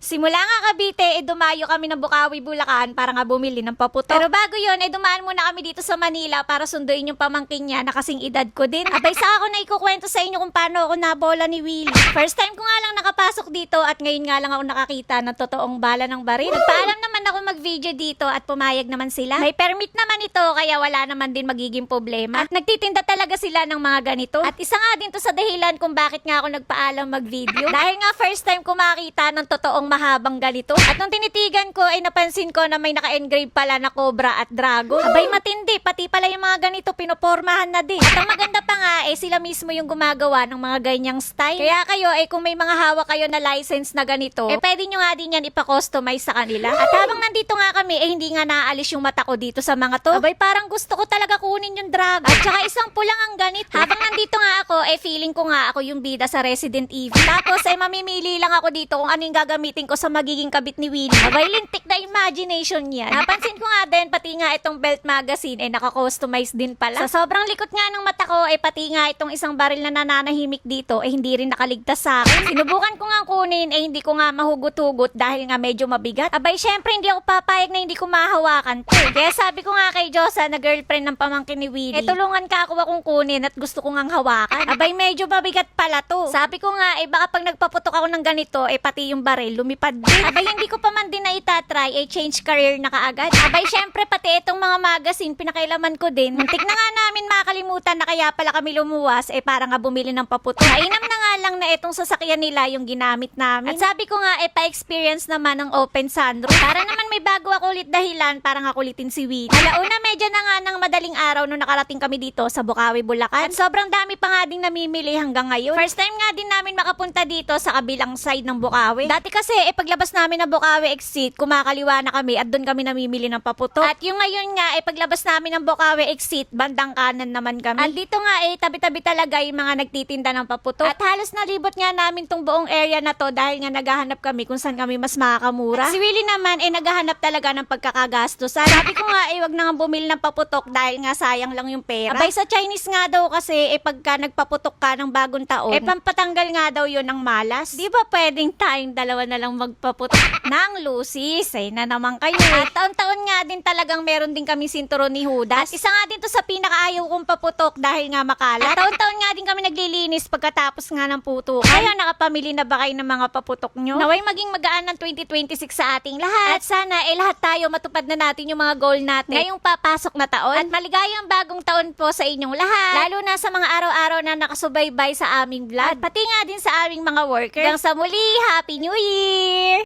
Simula nga Cavite, dumayo kami ng Bukawi, Bulacan para nga bumili ng paputok. Pero bago yun, dumaan muna kami dito sa Manila para sunduin yung pamangkin niya na kasing edad ko din. Abay sa ako na ikukwento sa inyo kung paano ako nabola ni Willie. First time ko nga lang nakapasok dito at ngayon nga lang ako nakakita ng totoong bala ng baril. Nagpaalam naman ako mag-video dito at pumayag naman sila. May permit naman ito kaya wala naman din magiging problema. At nagtitinda talaga sila ng mga ganito. At isa nga din to sa dahilan kung bakit nga ako nagpaalam mag-video. Dahil nga first time ko makita ng totoong mahabang ganito. At nung tinitigan ko ay napansin ko na may naka-engrave pala na cobra at dragon. Abay matindi, pati pala yung mga ganito pinopormahan na din. At ang maganda pa nga sila mismo yung gumagawa ng mga ganyang style. Kaya kayo kung may mga hawak kayo na license na ganito, pwede nyo nga din yan ipa-customize sa kanila. At habang nandito nga kami hindi nga naaalis yung mata ko dito sa mga to. Abay parang gusto ko talaga kunin yung dragon. At saka isang pulang ang ganito. Habang nandito nga ako feeling ko nga ako yung bida sa Resident Evil. Tapos mamimili lang ako dito kung ano yung gagamitin ko sa magiging kabit ni Willie. Abay, lintik na imagination yan. Napansin ko nga din, pati nga itong belt magazine, naka-customize din pala. Sa sobrang likot nga ng mata ko, pati nga itong isang baril na nananahimik dito, hindi rin nakaligtas sa akin. Sinubukan ko nga kunin, hindi ko nga mahugot-hugot dahil nga medyo mabigat. Abay, syempre, hindi ako papayag na hindi ko mahawakan to. Kaya sabi ko nga kay Josa, na girlfriend ng pamangkin ni Willie, tulungan ka ako akong kunin at gusto ko ngang hawakan. Abay, medyo mabigat pala to. Sabi ko nga, baka pag nagpaputok ako ng ganito, pati yung baril, lumipad din. Abay, hindi ko pa man din na itatry, change career na kaagad. Abay, syempre, pati itong mga magazine, pinakailaman ko din. Muntik na nga namin makalimutan na kaya pala kami lumuwas, para nga bumili ng paputok. Mainam na nga lang na itong sasakyan nila yung ginamit namin. At sabi ko nga, pa-experience naman ng open sunroof. Para naman may bago ako ulit dahilan para nga kulitin si Willie. Alauna, medyo na nga ng madaling araw nung nakarating kami dito sa Bukawi, Bulacan. At sobrang dami pa nga ding namimili hanggang ngayon. First time nga din namin makapunta dito sa kabilang side ng Bukawi. Dati kasi, paglabas namin ng Bukawi exit, kumakaliwa na kami at doon kami namimili ng paputok. At yung ngayon nga, paglabas namin ng Bukawi exit, bandang kanan naman kami. At dito nga, tabi-tabi talaga yung mga nagtitinda ng paputok. At halos nalibot nga namin tong buong area na to dahil nga naghahanap kami kung saan kami mas makakamura. At si Willie naman, naghahanap talaga ng pagkakagastusan. Sabi ko nga, wag na nga bumili ng paputok dahil nga sayang lang yung pera. Abay, sa Chinese nga daw kasi, pagka nagpaputok ka ng bagong taon, pampatanggal nga daw yun ng malas. Di ba pwedeng tayong dalawa na lang magpaputok ng Lucy? Say na naman kayo. At taon-taon nga din talagang meron din kami sinturon ni Judas. At isa nga din to sa pinakaayaw kong paputok dahil nga makalat. At taon-taon nga din kami naglilinis pagkatapos nga ng putok. Kaya nakapamili na ba kayo ng mga paputok nyo? Naway maging magaan ng 2026 sa ating lahat. At sana lahat tayo matupad na natin yung mga goal natin ngayong papasok na taon. At maligayang bagong taon po sa inyong lahat. Lalo na sa mga araw-araw na nakasubaybay sa aming vlog. At pati nga din sa aming mga workers. Hanggang sa muli, Happy New Year!